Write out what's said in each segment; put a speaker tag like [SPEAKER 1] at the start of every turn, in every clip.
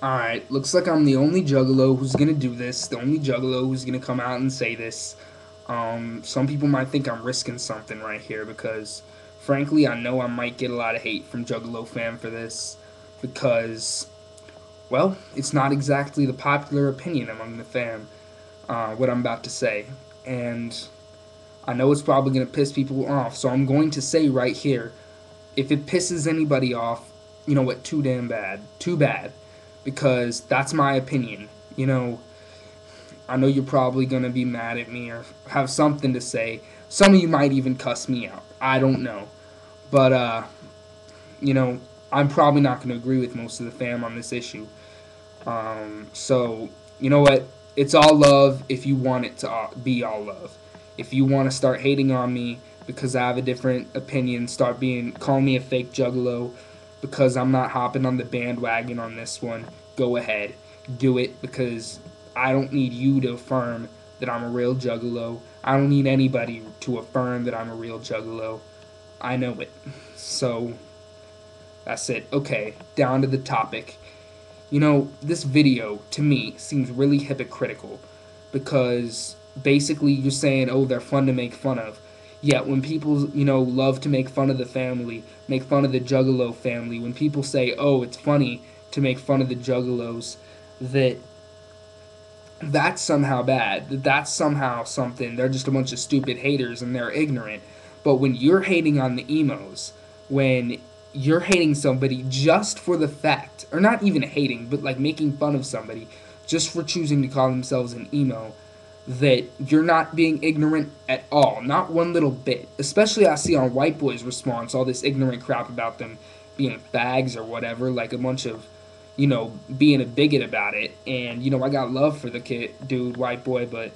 [SPEAKER 1] Alright, looks like I'm the only juggalo who's gonna do this, the only juggalo who's gonna come out and say this. Some people might think I'm risking something right here because, frankly, I know I might get a lot of hate from Juggalo fam for this because, well, it's not exactly the popular opinion among the fam, what I'm about to say. And I know it's probably gonna piss people off, so I'm going to say right here, if it pisses anybody off, you know what, too damn bad. Too bad. Because that's my opinion. You know, I know you're probably going to be mad at me or have something to say. Some of you might even cuss me out. I don't know. But, you know, I'm probably not going to agree with most of the fam on this issue. So, you know what? It's all love if you want it to be all love. If you want to start hating on me because I have a different opinion, call me a fake juggalo because I'm not hopping on the bandwagon on this one, go ahead. Do it because I don't need you to affirm that I'm a real juggalo. I don't need anybody to affirm that I'm a real juggalo. I know it. So, that's it. Okay, down to the topic. You know, this video to me seems really hypocritical because basically you're saying, oh, they're fun to make fun of. Yet when people, love to make fun of the family, make fun of the Juggalo family, when people say, oh, it's funny to make fun of the Juggalos, that that's somehow bad. That's somehow something. They're just a bunch of stupid haters and they're ignorant. But when you're hating on the emos, when you're hating somebody just for the fact, or not even hating, but like making fun of somebody just for choosing to call themselves an emo, that you're not being ignorant at all, not one little bit. Especially I see on White Boy's response all this ignorant crap about them being fags or whatever, like a bunch of being a bigot about it. And, I got love for the kid, dude, White Boy, but,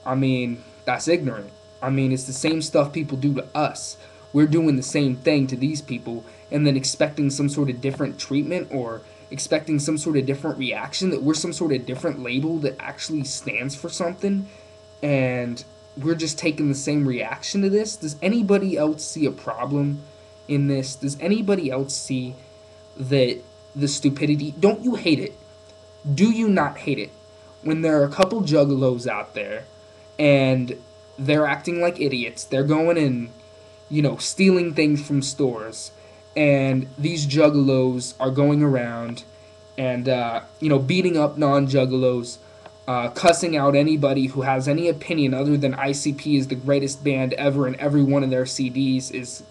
[SPEAKER 1] I mean, that's ignorant. I mean, it's the same stuff people do to us. We're doing the same thing to these people and then expecting some sort of different treatment or expecting some sort of different reaction, that we're some sort of different label that actually stands for something, and we're just taking the same reaction to this. Does anybody else see a problem in this? Does anybody else see that the stupidity? Don't you hate it? Do you not hate it when there are a couple juggalos out there and they're acting like idiots? They're going and, stealing things from stores, and these juggalos are going around and, beating up non-juggalos, cussing out anybody who has any opinion other than ICP is the greatest band ever and every one of their CDs is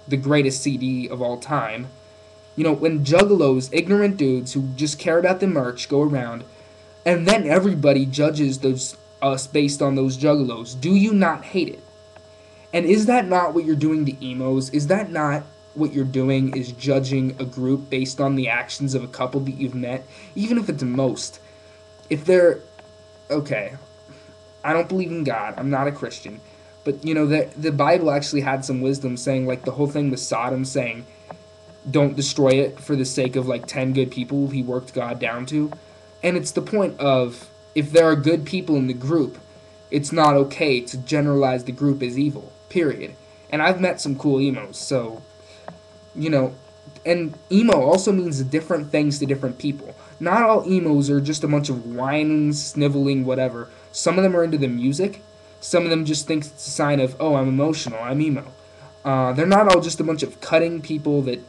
[SPEAKER 1] the greatest CD of all time. When juggalos, ignorant dudes who just care about the merch, go around, and then everybody judges those us based on those juggalos, do you not hate it? And is that not what you're doing to emos? Is that not what you're doing, is judging a group based on the actions of a couple that you've met? Even if it's most. If they're... Okay, I don't believe in God. I'm not a Christian. But, the Bible actually had some wisdom saying, like, the whole thing with Sodom saying, don't destroy it for the sake of like 10 good people he worked God down to. And it's the point of, if there are good people in the group, it's not okay to generalize the group as evil, period. And I've met some cool emos, so, you know, and emo also means different things to different people. Not all emos are just a bunch of whining, sniveling, whatever. Some of them are into the music. Some of them just think it's a sign of, oh, I'm emotional, I'm emo. They're not all just a bunch of cutting people that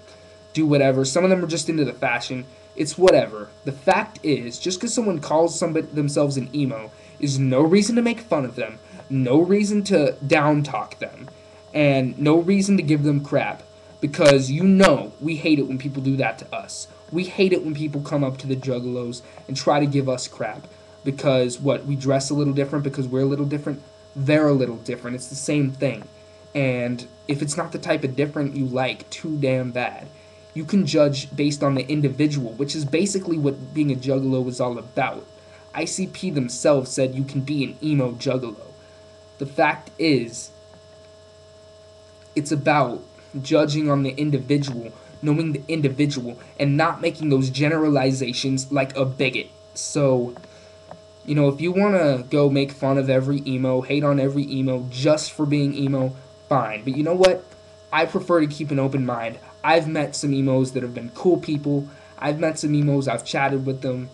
[SPEAKER 1] do whatever. Some of them are just into the fashion. It's whatever. The fact is, just because someone calls somebody themselves an emo is no reason to make fun of them, no reason to down talk them, and no reason to give them crap. Because we hate it when people do that to us. We hate it when people come up to the juggalos and try to give us crap. Because we dress a little different, because we're a little different, they're a little different. It's the same thing. And if it's not the type of different you like, too damn bad. You can judge based on the individual, which is basically what being a juggalo is all about. ICP themselves said you can be an emo juggalo. The fact is, it's about judging on the individual, knowing the individual, and not making those generalizations like a bigot. So, if you want to go make fun of every emo, hate on every emo just for being emo, fine. But you know what? I prefer to keep an open mind. I've met some emos that have been cool people. I've met some emos, I've chatted with them,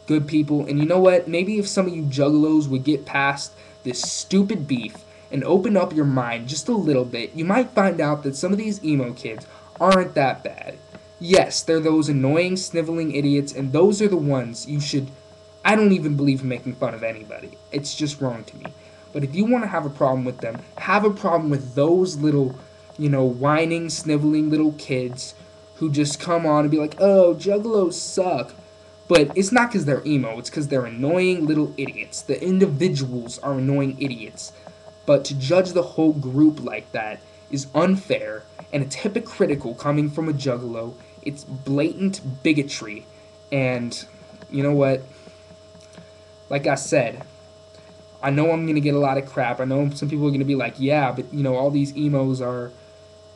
[SPEAKER 1] good people. And you know what? Maybe if some of you juggalos would get past this stupid beef and open up your mind just a little bit, you might find out that some of these emo kids aren't that bad. Yes, they're those annoying, sniveling idiots, and those are the ones you should. I don't even believe in making fun of anybody. It's just wrong to me. But if you want to have a problem with them, have a problem with those little, whining, sniveling little kids who just come on and be like, oh, juggalos suck. But it's not because they're emo, it's because they're annoying little idiots. The individuals are annoying idiots. But to judge the whole group like that is unfair, and it's hypocritical coming from a juggalo. It's blatant bigotry. And you know what? Like I said, I know I'm going to get a lot of crap. I know some people are going to be like, yeah, but all these emos are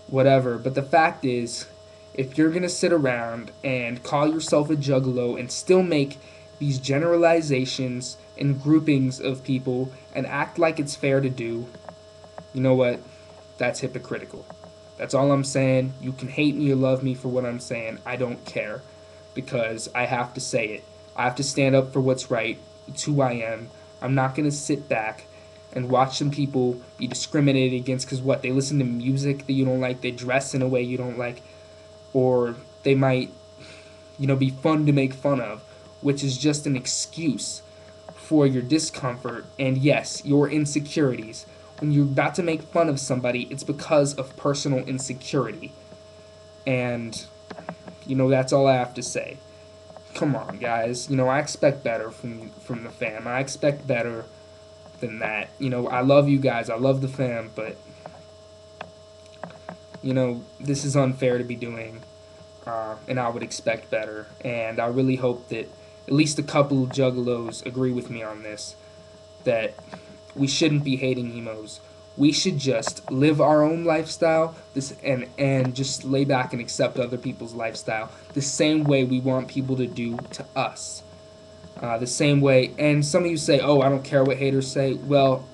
[SPEAKER 1] whatever. But the fact is, if you're going to sit around and call yourself a juggalo and still make these generalizations and groupings of people and act like it's fair to do, you know what? That's hypocritical. That's all I'm saying. You can hate me or love me for what I'm saying. I don't care, because I have to say it. I have to stand up for what's right. It's who I am. I'm not going to sit back and watch some people be discriminated against because what? They listen to music that you don't like, they dress in a way you don't like, or they might, be fun to make fun of, which is just an excuse for your discomfort and, yes, your insecurities. When you're about to make fun of somebody, it's because of personal insecurity. And, that's all I have to say. Come on, guys. I expect better from the fam. I expect better than that. I love you guys. I love the fam, but this is unfair to be doing, and I would expect better. And I really hope that at least a couple of juggalos agree with me on this, that we shouldn't be hating emos. We should just live our own lifestyle and just lay back and accept other people's lifestyle the same way we want people to do to us. The same way, and some of you say, oh, I don't care what haters say. Well,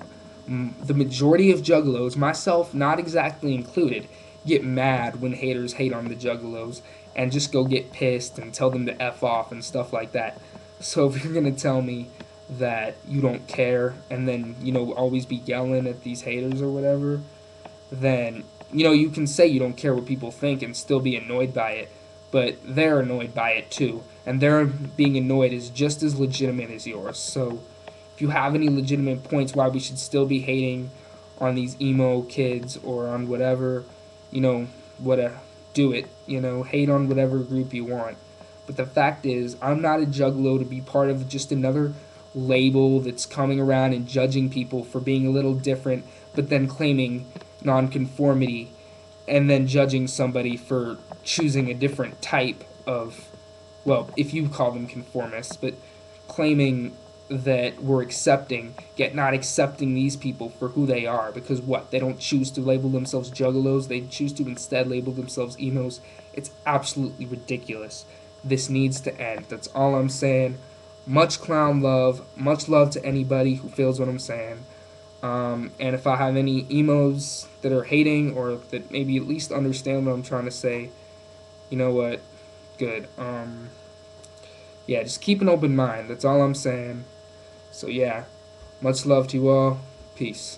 [SPEAKER 1] the majority of juggalos, myself not exactly included, get mad when haters hate on the juggalos and just go get pissed and tell them to F off and stuff like that. So if you're going to tell me that you don't care and then, always be yelling at these haters or whatever, then, you can say you don't care what people think and still be annoyed by it, but they're annoyed by it too, and their being annoyed is just as legitimate as yours. So if you have any legitimate points why we should still be hating on these emo kids or on whatever, do it, hate on whatever group you want. But the fact is, I'm not a juggalo to be part of just another label that's coming around and judging people for being a little different, but then claiming nonconformity, and then judging somebody for choosing a different type of, well, if you call them conformists, but claiming that we're accepting, yet not accepting these people for who they are, because what? They don't choose to label themselves juggalos, they choose to instead label themselves emos. It's absolutely ridiculous. This needs to end. That's all I'm saying. Much clown love. Much love to anybody who feels what I'm saying. And if I have any emos that are hating or that maybe at least understand what I'm trying to say, you know what? Good. Yeah, just keep an open mind. That's all I'm saying. So yeah, much love to you all. Peace.